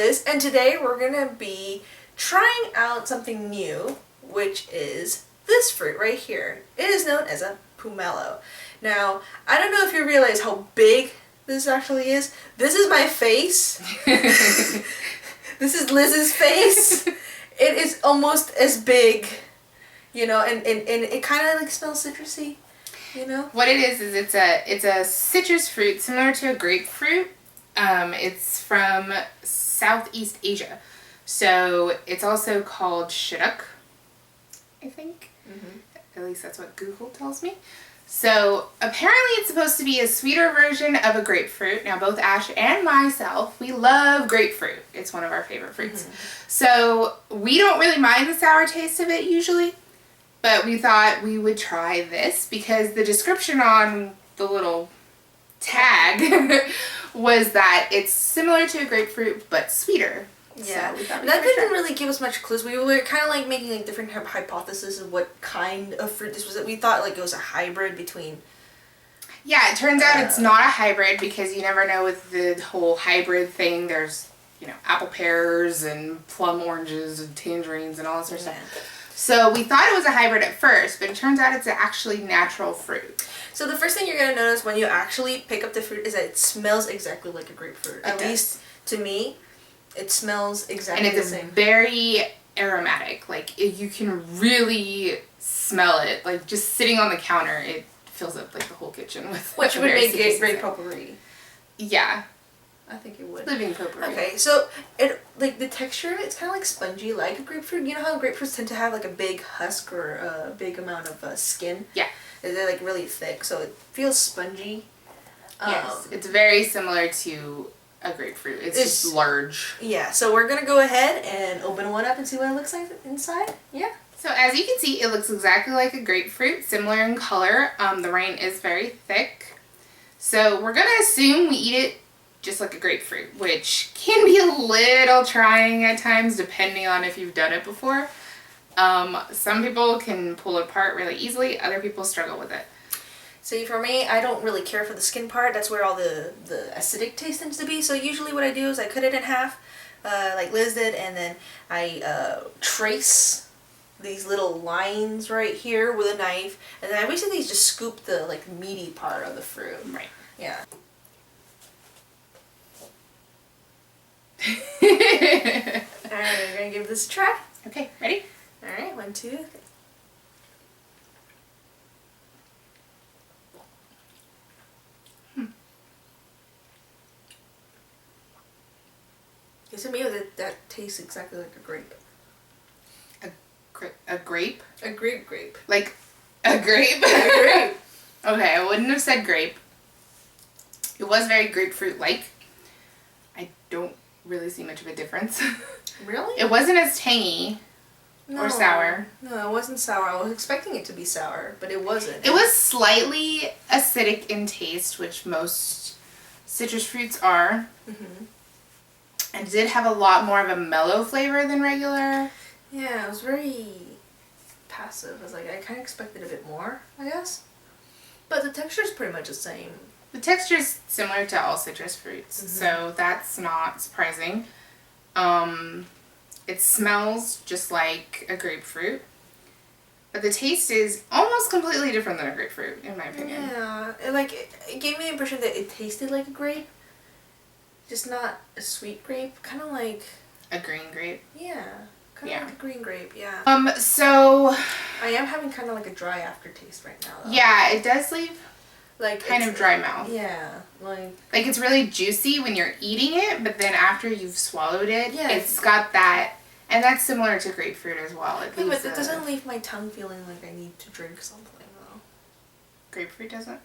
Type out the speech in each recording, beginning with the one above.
Liz, and today we're gonna be trying out something new, which is this fruit right here. It is known as a pummelo. Now, I don't know if you realize how big this actually is. This is my face. This is Liz's face. It is almost as big, you know, and it kind of like smells citrusy, you know? What it is it's a citrus fruit similar to a grapefruit. It's from Southeast Asia. So it's also called shidduch, I think. At least that's what Google tells me. So apparently it's supposed to be a sweeter version of a grapefruit. Now both Ash and myself, we love grapefruit. It's one of our favorite fruits. So we don't really mind the sour taste of it usually, but we thought we would try this because the description on the little tag was that it's similar to a grapefruit but sweeter. Yeah, so we thought that didn't really give us much clues. We were kind of like making like different hypotheses of what kind of fruit this was. We thought like it was a hybrid between. Yeah, it turns out it's not a hybrid because you never know with the whole hybrid thing. There's, you know, apple pears and plum oranges and tangerines and all this sort of stuff. So we thought it was a hybrid at first, but it turns out it's actually natural fruit. So the first thing you're going to notice when you actually pick up the fruit is that it smells exactly like a grapefruit. At least to me. It smells exactly the same. And it's very aromatic. Like, you can really smell it. Like, just sitting on the counter, it fills up, like, the whole kitchen with... Which would make it great potpourri. Yeah. I think it would. Living potpourri. Okay, so, it like, the texture, it's kind of like spongy, like a grapefruit. You know how grapefruits tend to have, like, a big husk or a big amount of skin? Yeah. They're, like, really thick, so it feels spongy. Yes, it's very similar to... a grapefruit. It's just large. Yeah, so we're going to go ahead and open one up and see what it looks like inside. Yeah. So as you can see, it looks exactly like a grapefruit, similar in color. The rind is very thick. So we're going to assume we eat it just like a grapefruit, which can be a little trying at times depending on if you've done it before. Some people can pull it apart really easily. Other people struggle with it. See, for me, I don't really care for the skin part. That's where all the acidic taste tends to be. So usually what I do is I cut it in half, like Liz did, and then I trace these little lines right here with a knife, and then I basically just scoop the like meaty part of the fruit. Right. Yeah. Alright, we're gonna give this a try. Okay, ready? Alright, 1, 2, 3. To me, that tastes exactly like a grape. A grape? A grape. Like a grape? A grape. Okay, I wouldn't have said grape. It was very grapefruit-like. I don't really see much of a difference. Really? It wasn't as tangy or sour. No, it wasn't sour. I was expecting it to be sour, but it wasn't. It was slightly acidic in taste, which most citrus fruits are. And it did have a lot more of a mellow flavor than regular. Yeah, it was very passive. I was like, I kind of expected a bit more, I guess. But the texture is pretty much the same. The texture is similar to all citrus fruits, so that's not surprising. It smells just like a grapefruit, but the taste is almost completely different than a grapefruit, in my opinion. Yeah, it gave me the impression that it tasted like a grape. Just not a sweet grape, kind of like... A green grape? Yeah, kind of like a green grape, yeah. So... I am having kind of like a dry aftertaste right now, though. Yeah, it does leave like kind of dry mouth. Yeah, like... Like, it's really juicy when you're eating it, but then after you've swallowed it, yeah, it's got that... And that's similar to grapefruit as well. Yeah, but it doesn't leave my tongue feeling like I need to drink something, though. Grapefruit doesn't?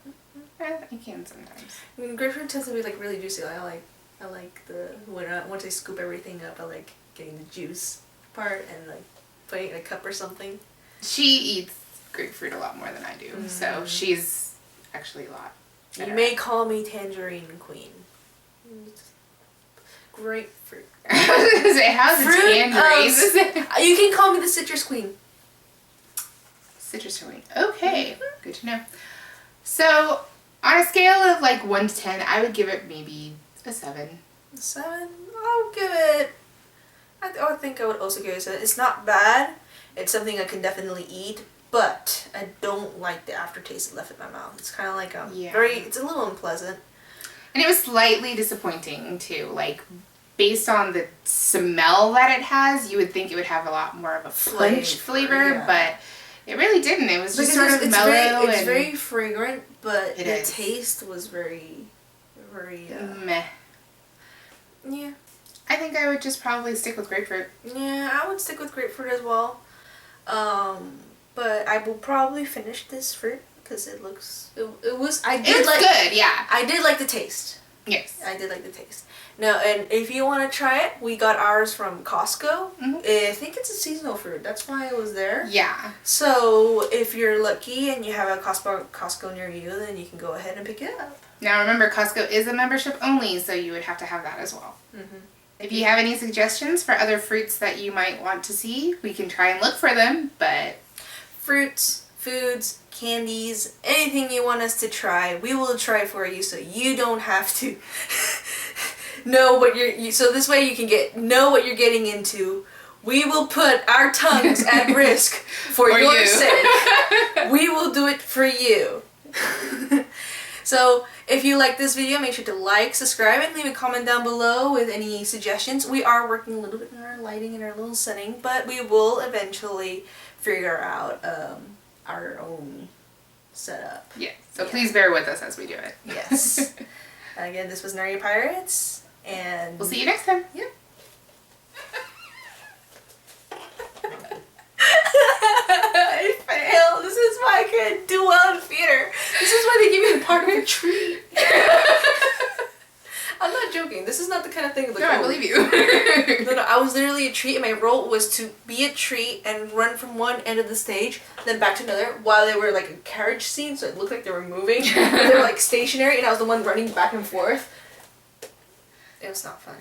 It can sometimes. I mean, grapefruit tends to be like really juicy. I like the once I scoop everything up, I like getting the juice part and like putting it in a cup or something. She eats grapefruit a lot more than I do, so she's actually a lot better. You may call me Tangerine Queen. Grapefruit. I was gonna say, how's a tangerine? You can call me the Citrus Queen. Citrus Queen. Okay, good to know. So, on a scale of like 1 to 10, I would give it maybe a 7. 7. I'll give it. I think I would also give it a 7. It's not bad. It's something I can definitely eat, but I don't like the aftertaste left in my mouth. It's kind of like it's a little unpleasant. And it was slightly disappointing too. Like, based on the smell that it has, you would think it would have a lot more of a punch flavor, but it really didn't. It was just sort of mellow. It's very fragrant, but the taste was very meh. Yeah. I think I would just probably stick with grapefruit. Yeah, I would stick with grapefruit as well. But I will probably finish this fruit because it looks. It was good. Yeah. I did like the taste. Yes. I did like the taste. Now, and if you want to try it, we got ours from Costco. Mm-hmm. I think it's a seasonal fruit. That's why it was there. Yeah. So if you're lucky and you have a Costco near you, then you can go ahead and pick it up. Now remember, Costco is a membership only, so you would have to have that as well. Mm-hmm. If you have any suggestions for other fruits that you might want to see, we can try and look for them, but... Fruits, foods, candies, anything you want us to try, we will try for you so you don't have to know what so this way you can know what you're getting into. We will put our tongues at risk for your sake. We will do it for you. So if you like this video, make sure to like, subscribe, and leave a comment down below with any suggestions. We are working a little bit on our lighting and our little setting, but we will eventually figure out our own setup. Yeah, so please bear with us as we do it. Yes. And again, this was Nerdy Pirates, and we'll see you next time. Yep. I failed. This is why I couldn't do well in theater. This is why they give me part of a treat. I'm not joking. This is not the kind of thing that I believe you. No, I was literally a treat, and my role was to be a treat and run from one end of the stage, then back to another, while they were like a carriage scene, so it looked like they were moving. They were like stationary, and I was the one running back and forth. It was not fun.